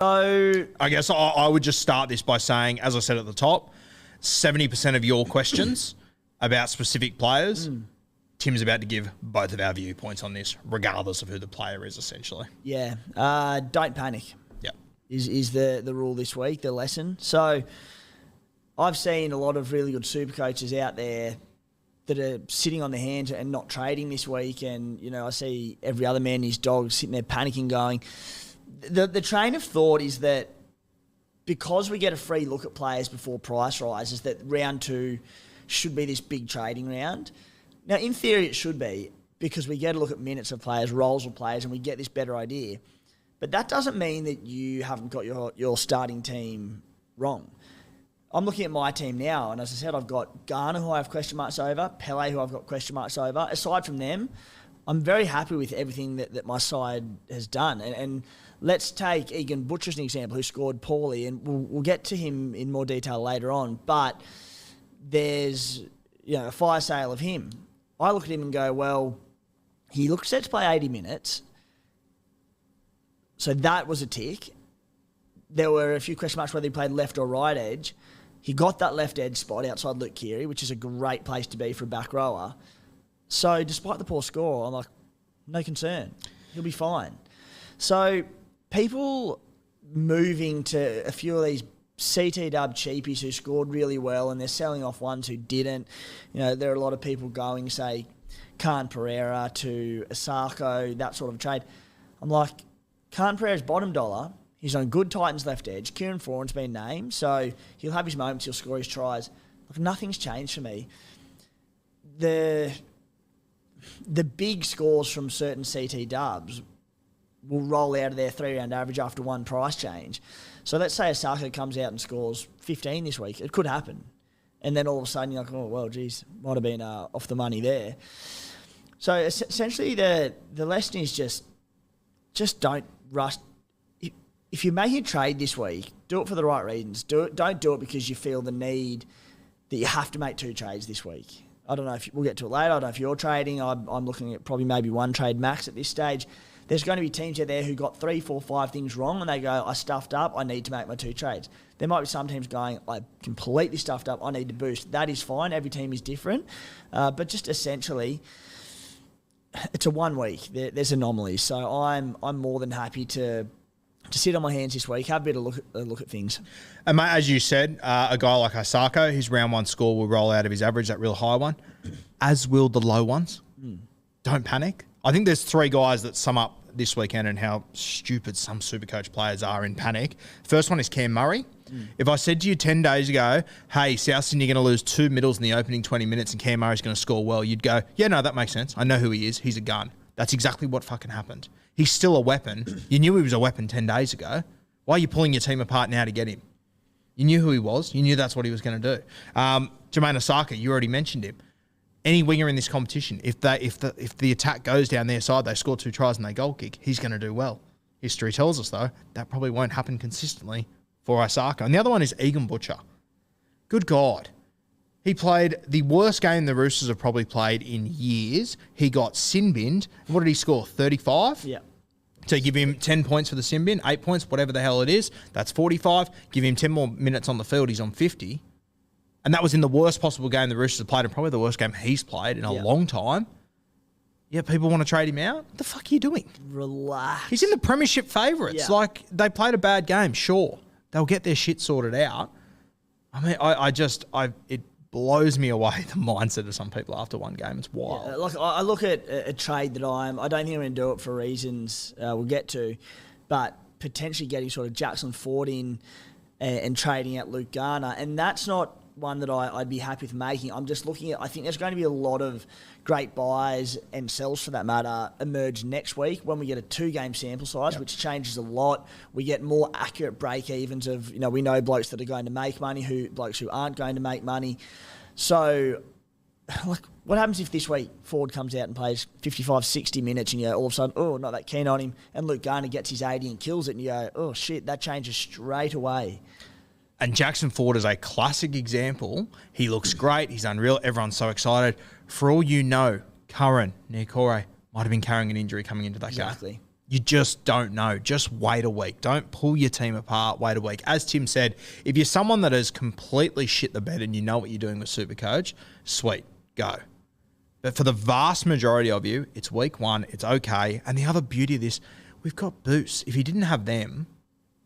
So I guess I would just start this by saying, as I said at the top, 70% of your questions about specific players, Tim's about to give both of our viewpoints on this, regardless of who the player is, essentially. yeah, don't panic. Yep. Is the rule this week, the lesson. So I've seen a lot of really good super coaches out there that are sitting on their hands and not trading this week, and I see every other man and his dog sitting there panicking, going. The train of thought is that because we get a free look at players before price rises, that round 2 should be this big trading round. Now, in theory, it should be, because we get a look at minutes of players, roles of players, and we get this better idea. But that doesn't mean that you haven't got your starting team wrong. I'm looking at my team now, and as I said, I've got Garner, who I have question marks over, Pele, who I've got question marks over. Aside from them, I'm very happy with everything that my side has done. And let's take Egan Butcher as an example, who scored poorly, and we'll get to him in more detail later on. But there's a fire sale of him. I look at him and go, well, he looks set to play 80 minutes, so that was a tick. There were a few question marks whether he played left or right edge. He got that left edge spot outside Luke Keary, which is a great place to be for a back rower. So despite the poor score, I'm like, no concern. He'll be fine. So people moving to a few of these CT dub cheapies who scored really well, and they're selling off ones who didn't. There are a lot of people going, say, Khan Pereira to Asako, that sort of trade. I'm like, Khan Pereira's bottom dollar. He's on good Titans left edge. Kieran Foran's been named, so he'll have his moments. He'll score his tries. Like, nothing's changed for me. The big scores from certain CT dubs will roll out of their 3-round average after one price change. So let's say Asako comes out and scores 15 this week. It could happen. And then all of a sudden you're like, oh, well, geez, might have been off the money there. So essentially the lesson is just don't rush. If you're making a trade this week, do it for the right reasons. Don't do it because you feel the need that you have to make 2 trades this week. I don't know if we'll get to it later. I don't know if you're trading. I'm looking at probably maybe 1 trade max at this stage. There's going to be teams out there who got 3, 4, 5 things wrong, and they go, I stuffed up, I need to make my 2 trades. There might be some teams going, I completely stuffed up, I need to boost. That is fine. Every team is different. But just essentially, it's a 1 week. There's anomalies. So I'm more than happy to sit on my hands this week, have a bit of look at things. And mate, as you said, a guy like Asako, his round 1 score will roll out of his average, that real high one, as will the low ones. Don't panic. I think there's 3 guys that sum up this weekend and how stupid some Supercoach players are in panic. First one is Cam Murray. If I said to you 10 days ago, hey, South Sydney are going to lose 2 middles in the opening 20 minutes and Cam Murray's going to score well, you'd go, yeah, no, that makes sense. I know who he is. He's a gun. That's exactly what fucking happened. He's still a weapon. You knew he was a weapon 10 days ago. Why are you pulling your team apart now to get him? You knew who he was. You knew that's what he was going to do. Jermaine Osaka, you already mentioned him. Any winger in this competition, if the attack goes down their side, they score 2 tries and they goal kick, he's going to do well. History tells us, though, that probably won't happen consistently for Osaka. And the other one is Egan Butcher. Good God. He played the worst game the Roosters have probably played in years. He got sin binned. And what did he score? 35? Yeah. So give him 10 points for the sin bin, 8 points, whatever the hell it is. That's 45. Give him 10 more minutes on the field. He's on 50. And that was in the worst possible game the Roosters have played, and probably the worst game he's played in a long time. Yeah, people want to trade him out? What the fuck are you doing? Relax. He's in the premiership favourites. Yeah. Like, they played a bad game, sure. They'll get their shit sorted out. I mean, it blows me away, the mindset of some people after one game. It's wild. Yeah, like I look at a trade that I don't think I'm going to do it for reasons we'll get to, but potentially getting sort of Jackson Ford in and trading out Luke Garner, and that's not one that I'd be happy with making. I'm just looking at, I think there's going to be a lot of great buys and sells for that matter emerge next week when we get a 2-game sample size, which changes a lot. We get more accurate break-evens of, we know blokes that are going to make money, blokes who aren't going to make money. So, like, what happens if this week Ford comes out and plays 55, 60 minutes and you go, all of a sudden, oh, not that keen on him, and Luke Garner gets his 80 and kills it, and you go, oh, shit, that changes straight away. And Jackson Ford is a classic example. He looks great. He's unreal. Everyone's so excited. For all you know, Curran Niokore might have been carrying an injury coming into that game. You just don't know. Just wait a week. Don't pull your team apart. Wait a week. As Tim said, if you're someone that has completely shit the bed and you know what you're doing with Supercoach, sweet, go. But for the vast majority of you, it's week 1. It's okay. And the other beauty of this, we've got boosts. If you didn't have them,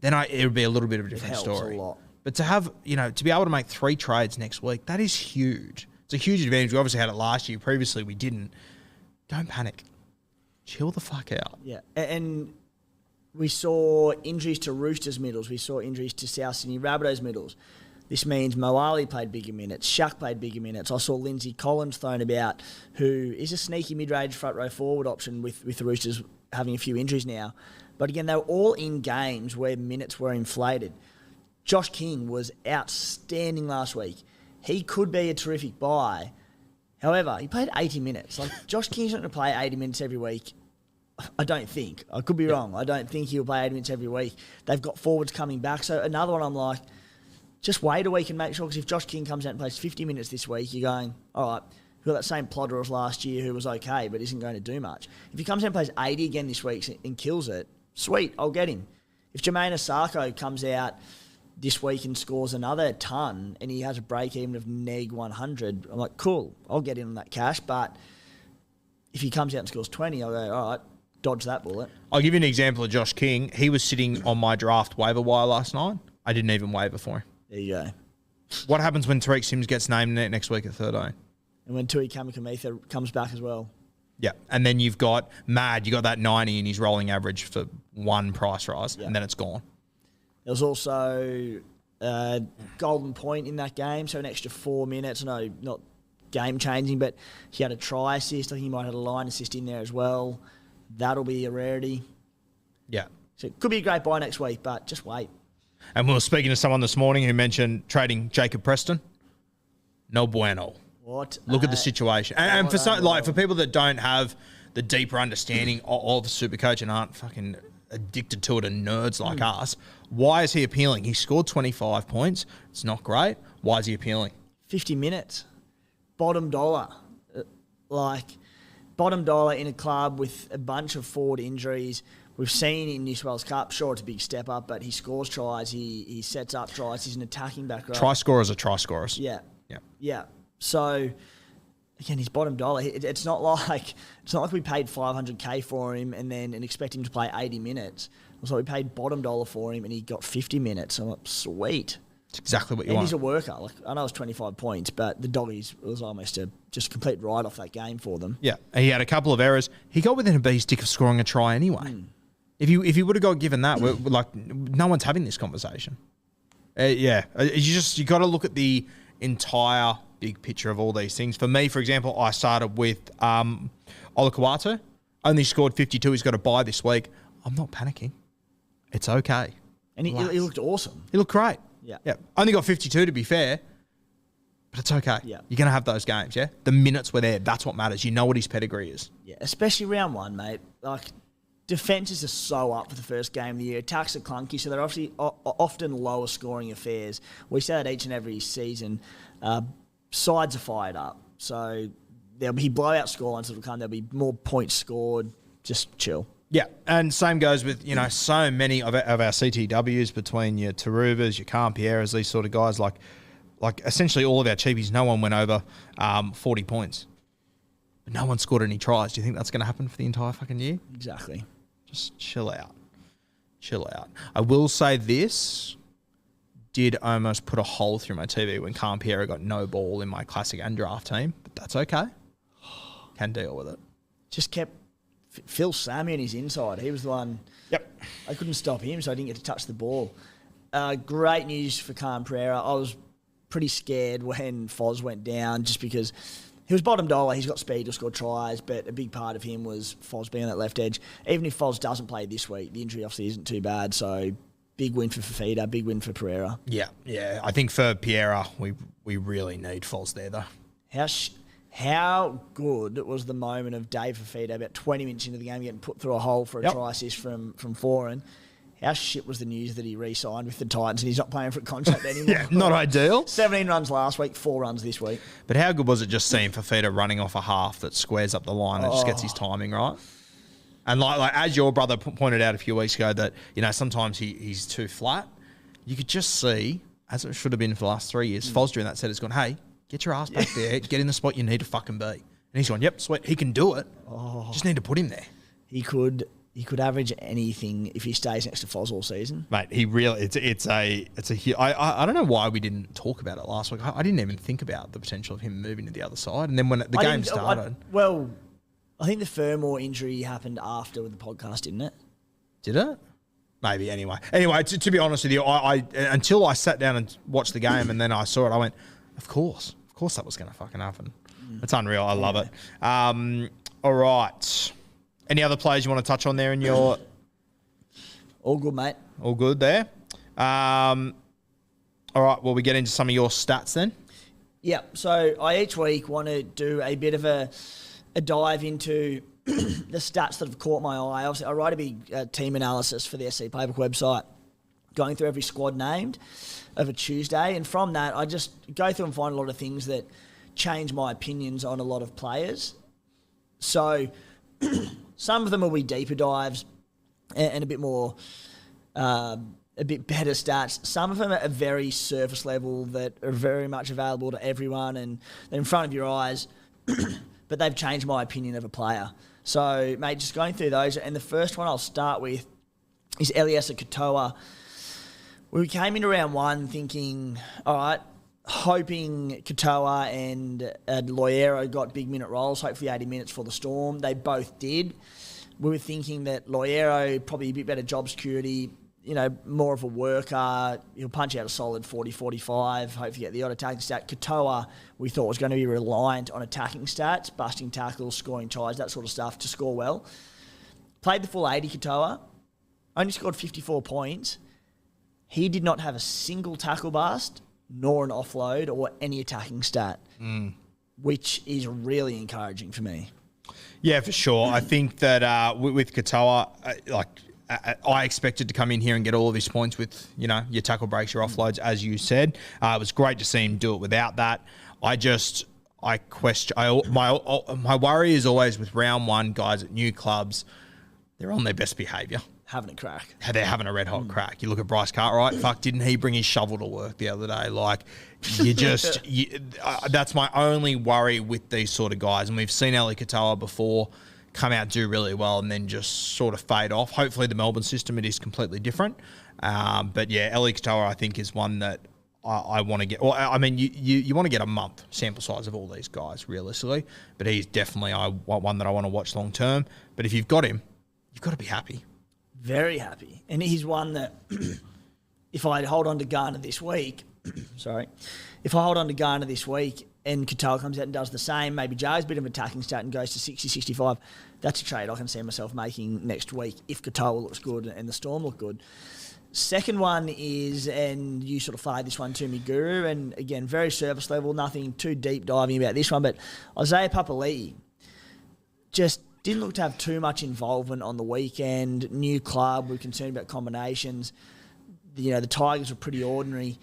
then it would be a little bit of a different story. A lot. But to have, to be able to make 3 trades next week, that is huge. It's a huge advantage. We obviously had it last year. Previously, we didn't. Don't panic. Chill the fuck out. Yeah, and we saw injuries to Roosters middles. We saw injuries to South Sydney Rabbitohs middles. This means Moali played bigger minutes. Shaq played bigger minutes. I saw Lindsay Collins thrown about, who is a sneaky mid-range front row forward option with the Roosters having a few injuries now. But again, they were all in games where minutes were inflated. Josh King was outstanding last week. He could be a terrific buy. However, he played 80 minutes. Like, Josh King's not going to play 80 minutes every week. I don't think. I could be wrong. I don't think he'll play 80 minutes every week. They've got forwards coming back. So another one I'm like, just wait a week and make sure, because if Josh King comes out and plays 50 minutes this week, you're going, all right, we've got that same plodder as last year who was okay but isn't going to do much. If he comes out and plays 80 again this week and kills it, sweet, I'll get him. If Jermaine Asako comes out this week and scores another ton and he has a break even of neg 100, I'm like, cool, I'll get in on that cash. But if he comes out and scores 20, I'll go, all right, dodge that bullet. I'll give you an example of Josh King. He was sitting on my draft waiver wire last night. I didn't even waiver for him. There you go. What happens when Tariq Sims gets named next week at 13? And when Tui Kamikamitha comes back as well. Yeah, and then you've got Mad. You got that 90 in his rolling average for 1 price rise, and then it's gone. There was also a golden point in that game, so an extra 4 minutes. No, not game-changing, but he had a try assist. I think he might have had a line assist in there as well. That'll be a rarity. Yeah. So it could be a great buy next week, but just wait. And we were speaking to someone this morning who mentioned trading Jacob Preston. No bueno. What? Look at the situation. And for people that don't have the deeper understanding of Supercoach and aren't fucking addicted to it and nerds like us, why is he appealing? He scored 25 points. It's not great. Why is he appealing? 50 minutes. Bottom dollar. Bottom dollar in a club with a bunch of forward injuries. We've seen in New South Wales Cup, sure, it's a big step up, but he scores tries. He sets up tries. He's an attacking back row. Try scorers are try scorers. Yeah. So, again, he's bottom dollar. It's not like we paid $500K for him and expect him to play 80 minutes. It's like we paid bottom dollar for him and he got 50 minutes. I'm like, sweet. It's exactly what you want. And he's a worker. Like, I know it was 25 points, but the Doggies was almost a just complete write-off that game for them. Yeah, he had a couple of errors. He got within a bee's stick of scoring a try anyway. If you would have got given that, no one's having this conversation. You got to look at the entire big picture of all these things. For me, for example, I started with Olakawatu. Only scored 52. He's got a bye this week. I'm not panicking. It's okay. And he looked awesome. He looked great. Yeah. Only got 52 to be fair, but it's okay. Yeah. You're going to have those games, yeah? The minutes were there. That's what matters. You know what his pedigree is. Yeah, especially round 1, mate. Like, defences are so up for the first game of the year. Attacks are clunky, so they're obviously often lower scoring affairs. We say that each and every season. Sides are fired up. So there'll be blowout scorelines that will come. There'll be more points scored. Just chill. Yeah, and same goes with, so many of our CTWs between your Tarubas, your Campieras, these sort of guys. Like essentially all of our cheapies, no one went over 40 points. But no one scored any tries. Do you think that's going to happen for the entire fucking year? Exactly. Just chill out. Chill out. I will say this did almost put a hole through my TV when Campiera got no ball in my classic and draft team, but that's okay. Can deal with it. Just kept Phil Sammy on his inside. He was the one. Yep. I couldn't stop him, so I didn't get to touch the ball. Great news for Campiera. I was pretty scared when Foz went down just because he was bottom dollar. He's got speed to score tries, but a big part of him was Foz being on that left edge. Even if Foz doesn't play this week, the injury obviously isn't too bad, so big win for Fafita, big win for Pereira. Yeah. I think for Pereira, we really need Foz there, though. How good was the moment of Dave Fafita about 20 minutes into the game getting put through a hole for a try assist from Foran? How shit was the news that he re-signed with the Titans and he's not playing for a contract anymore? Not ideal. 17 runs last week, 4 runs this week. But how good was it just seeing Fafita running off a half that squares up the line and just gets his timing right? And like as your brother pointed out a few weeks ago, that sometimes he's too flat. You could just see, as it should have been for the last 3 years, Foz during that set has gone, hey, get your ass back there, get in the spot you need to fucking be. And he's gone, yep, sweet, he can do it. Just need to put him there. He could average anything if he stays next to Foz all season. Mate, he really, I don't know why we didn't talk about it last week. I didn't even think about the potential of him moving to the other side. And then when the game started. I think the Fermor injury happened after with the podcast, didn't it? Did it? Maybe, anyway. Anyway, to be honest with you, I until I sat down and watched the game and then I saw it, I went, of course that was going to fucking happen. It's unreal. I love it. All right. Any other players you want to touch on there in your... All good, mate. All good there. All right, well, we get into some of your stats then? Yeah, so I each week want to do a bit of a dive into the stats that have caught my eye. Obviously, I write a big team analysis for the SC Playbook website, going through every squad named of a Tuesday. And from that, I just go through and find a lot of things that change my opinions on a lot of players. So some of them will be deeper dives and a bit more, a bit better stats. Some of them are very surface level that are very much available to everyone and they're in front of your eyes, but they've changed my opinion of a player. So, mate, just going through those. And the first one I'll start with is Eliesa Katoa. We came into round one thinking, all right, hoping Katoa and Loiero got big minute roles, hopefully 80 minutes for the Storm. They both did. We were thinking that Loiero, probably a bit better job security, more of a worker. He'll punch out a solid 40, 45, hopefully get the odd attacking stat. Katoa, we thought was going to be reliant on attacking stats, busting tackles, scoring tries, that sort of stuff to score well. Played the full 80, Katoa. Only scored 54 points. He did not have a single tackle bust, nor an offload, or any attacking stat, which is really encouraging for me. Yeah, for sure. I think that with Katoa, I expected to come in here and get all of his points with, your tackle breaks, your offloads, as you said. It was great to see him do it without that. My worry is always with round one, guys at new clubs, they're on their best behaviour. Having a crack. They're having a red hot crack. You look at Bryce Cartwright. Fuck, didn't he bring his shovel to work the other day? That's my only worry with these sort of guys. And we've seen Eli Katoa before come out, do really well, and then just sort of fade off. Hopefully the Melbourne system, it is completely different. But yeah, Eli Katoa, I think, is one that I want to get. Well, I mean, you want to get a month sample size of all these guys, realistically. But he's definitely one that I want to watch long term. But if you've got him, you've got to be happy. Very happy. And he's one that if I hold on to Garner this week, if I hold on to Garner this week and Katoa comes out and does the same, maybe Jar's a bit of an attacking stat and goes to 60, 65, that's a trade I can see myself making next week if Katoa looks good and the Storm look good. Second one is, and you sort of flagged this one to me, Guru, and again, very surface level, nothing too deep diving about this one, but Isaiah Papali'i just didn't look to have too much involvement on the weekend. New club, we're concerned about combinations. The Tigers were pretty ordinary.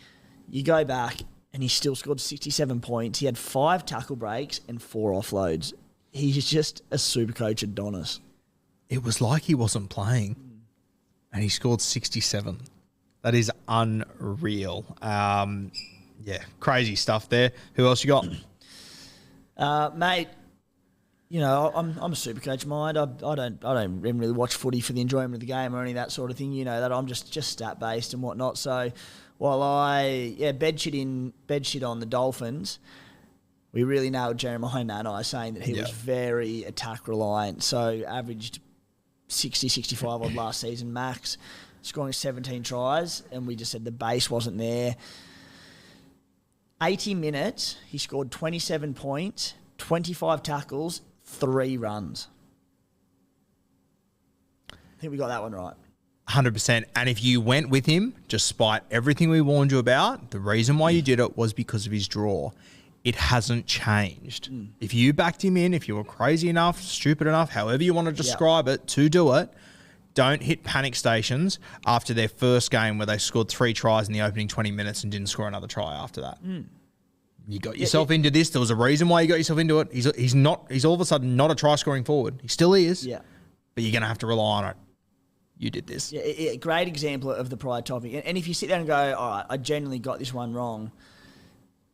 You go back and he still scored 67 points. He had 5 tackle breaks and 4 offloads. He's just a super coach Adonis. It was like he wasn't playing and he scored 67. That is unreal. Crazy stuff there. Who else you got? Mate, I'm a super coach mind. I don't even really watch footy for the enjoyment of the game or any of that sort of thing. You know that I'm just stat based and whatnot. So while I bedshit on the Dolphins, we really nailed Jeremiah Nanai saying that he was very attack reliant. So averaged 60, 65 on last season max, scoring 17 tries, and we just said the base wasn't there. 80 minutes, he scored 27 points, 25 tackles, 3 runs. I think we got that one right. 100%. And if you went with him, despite everything we warned you about, the reason why you did it was because of his draw. It hasn't changed. If you backed him in, if you were crazy enough, stupid enough, however you want to describe it, to do it, don't hit panic stations after their first game where they scored 3 tries in the opening 20 minutes and didn't score another try after that. You got yourself into this. There was a reason why you got yourself into it. He's all of a sudden not a try-scoring forward. He still is. Yeah. but you're going to have to rely on it. You did this. Yeah, a great example of the prior topic. And if you sit there and go, all right, I genuinely got this one wrong,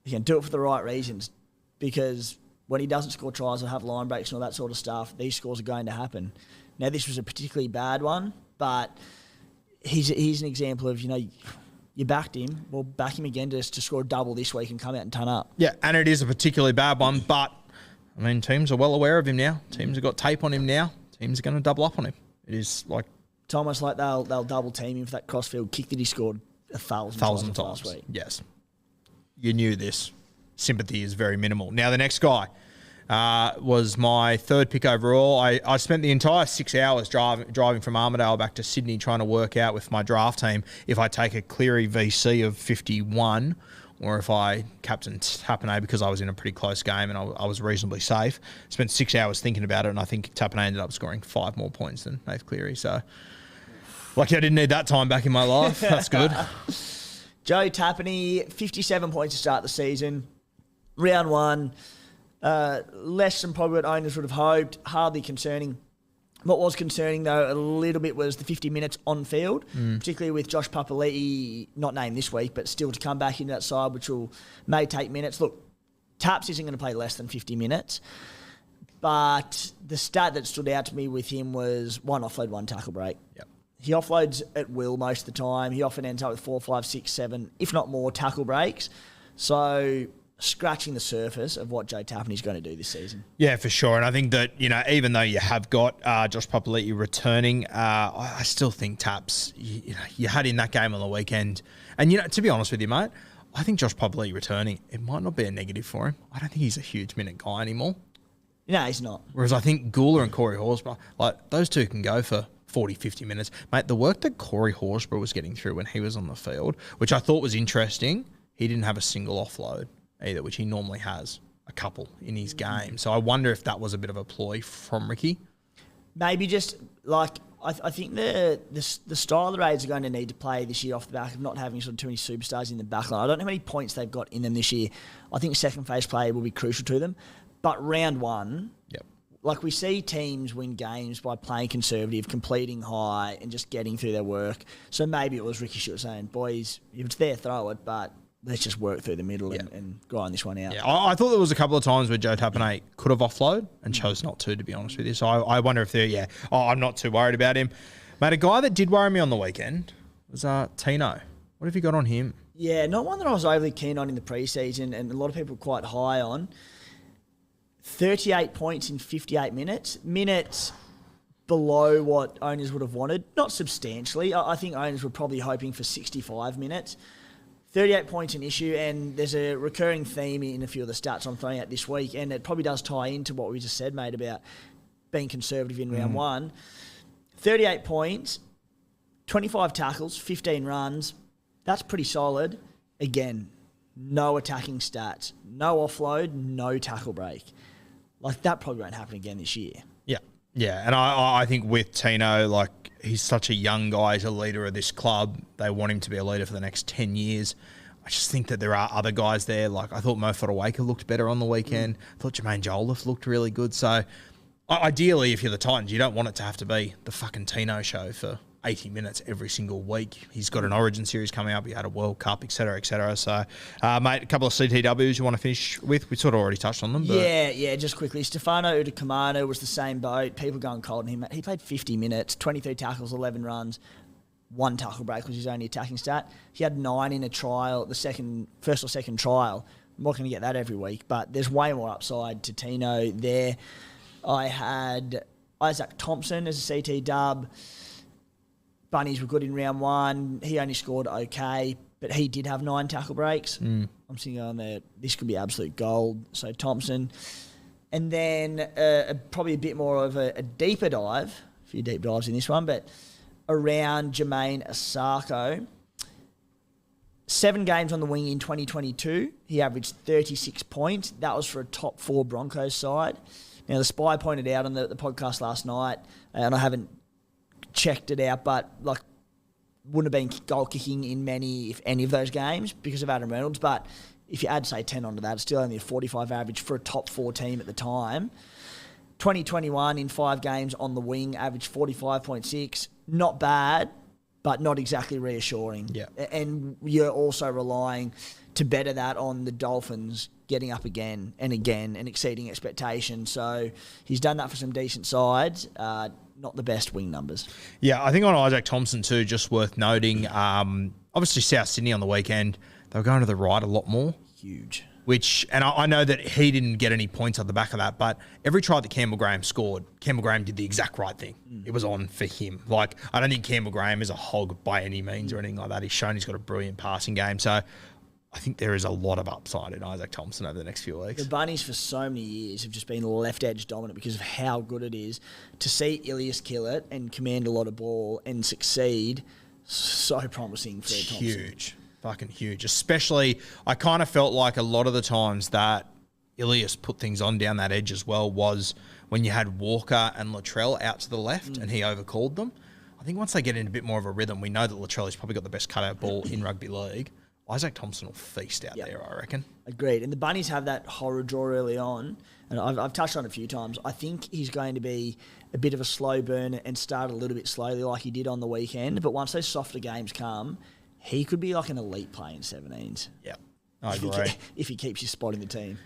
you can do it for the right reasons, because when he doesn't score tries or have line breaks and all that sort of stuff, these scores are going to happen. Now, this was a particularly bad one, but he's an example of, you backed him, well, back him again to score a double this week and come out and turn up. Yeah, and it is a particularly bad one, but, teams are well aware of him now. Teams have got tape on him now. Teams are going to double up on him. It is like... It's almost like they'll double team him for that crossfield kick that he scored 1,000 times last week. Yes. You knew this. Sympathy is very minimal. Now, the next guy was my third pick overall. I spent the entire 6 hours driving from Armidale back to Sydney trying to work out with my draft team if I take a Cleary VC of 51 or if I captained Tapane because I was in a pretty close game and I was reasonably safe. Spent 6 hours thinking about it, and I think Tapane ended up scoring 5 more points than Nath Cleary. So, lucky I didn't need that time back in my life. That's good. Joe Tapane, 57 points to start the season. Round 1, less than probably what owners would have hoped. Hardly concerning. What was concerning, though, a little bit was the 50 minutes on field, particularly with Josh Papali'i, not named this week, but still to come back into that side, which may take minutes. Look, Taps isn't going to play less than 50 minutes, but the stat that stood out to me with him was 1 offload, 1 tackle break. Yep. He offloads at will most of the time. He often ends up with 4, 5, 6, 7, if not more, tackle breaks. So... scratching the surface of what Joe Tapane is going to do this season. Yeah, for sure. And I think that, even though you have got Josh Papali'i returning, I still think Taps, you had in that game on the weekend. And, to be honest with you, mate, I think Josh Papali'i returning, it might not be a negative for him. I don't think he's a huge minute guy anymore. No, he's not. Whereas I think Gula and Corey Horsburgh, those two can go for 40, 50 minutes. Mate, the work that Corey Horsburgh was getting through when he was on the field, which I thought was interesting, he didn't have a single offload either, which he normally has a couple in his game. So I wonder if that was a bit of a ploy from Ricky. Maybe just I think the style the Raiders are going to need to play this year off the back of not having sort of too many superstars in the back line. I don't know how many points they've got in them this year. I think second phase play will be crucial to them. But round 1, we see teams win games by playing conservative, completing high, and just getting through their work. So maybe it was Ricky Stewart saying, boys, if it's there, throw it, but let's just work through the middle and grind this one out. Yeah, I thought there was a couple of times where Joe Tapane could have offload and chose not to be honest with you. So I wonder if they're, I'm not too worried about him. Mate, a guy that did worry me on the weekend was Tino. What have you got on him? Yeah, not one that I was overly keen on in the preseason, and a lot of people were quite high on. 38 points in 58 minutes. Minutes below what owners would have wanted. Not substantially. I think owners were probably hoping for 65 minutes. 38 points an issue, and there's a recurring theme in a few of the stats I'm throwing out this week, and it probably does tie into what we just said, mate, about being conservative in round 1. 38 points, 25 tackles, 15 runs. That's pretty solid. Again, no attacking stats, no offload, no tackle break. That probably won't happen again this year. Yeah, and I think with Tino, he's such a young guy, he's a leader of this club. They want him to be a leader for the next 10 years. I just think that there are other guys there. I thought Mo Fotuaika looked better on the weekend. I thought Jermaine Jolliffe looked really good. So, ideally, if you're the Titans, you don't want it to have to be the fucking Tino show for 80 minutes every single week. He's got an Origin series coming up. He had a World Cup, et cetera, et cetera. So, mate, a couple of CTWs you want to finish with? We sort of already touched on them. But Yeah, just quickly. Stefano Udakamano was the same boat. People going cold on him. He played 50 minutes, 23 tackles, 11 runs. 1 tackle break was his only attacking stat. He had 9 in a trial, the first or second trial. I'm not going to get that every week, but there's way more upside to Tino there. I had Isaac Thompson as a CT dub. Bunnies were good in round 1. He only scored okay, but he did have 9 tackle breaks. I'm sitting on there, this could be absolute gold. So Thompson. And then probably a bit more of a deeper dive, a few deep dives in this one, but around Jermaine Asako. 7 games on the wing in 2022. He averaged 36 points. That was for a top 4 Broncos side. Now, the Spy pointed out on the podcast last night, and I haven't checked it out, but wouldn't have been goal kicking in many, if any, of those games because of Adam Reynolds. But if you add, say, 10 onto that, it's still only a 45 average for a top 4 team at the time. 2021 in 5 games on the wing, averaged 45.6. Not bad, but not exactly reassuring. Yeah. And you're also relying to better that on the Dolphins getting up again and exceeding expectations. So he's done that for some decent sides. Not the best wing numbers. Yeah, I think on Isaac Thompson too, just worth noting, obviously South Sydney on the weekend, they were going to the right a lot more. Huge. And I know that he didn't get any points on the back of that, but every try that Campbell Graham scored, Campbell Graham did the exact right thing. It was on for him. Like, I don't think Campbell Graham is a hog by any means or anything like that. He's shown he's got a brilliant passing game. So I think there is a lot of upside in Isaac Thompson over the next few weeks. The Bunnies for so many years have just been left edge dominant because of how good it is. To see Ilias kill it and command a lot of ball and succeed, so promising for Thompson. Huge. Fucking huge. Especially, I kind of felt like a lot of the times that Ilias put things on down that edge as well was when you had Walker and Latrell out to the left and he overcalled them. I think once they get in a bit more of a rhythm, we know that Latrell has probably got the best cutout ball in rugby league. Isaac Thompson will feast out there, I reckon. Agreed. And the Bunnies have that horror draw early on, and I've touched on it a few times. I think he's going to be a bit of a slow burner and start a little bit slowly like he did on the weekend. But once those softer games come, he could be like an elite player in 17s. Yeah, I agree. If he keeps his spot in the team.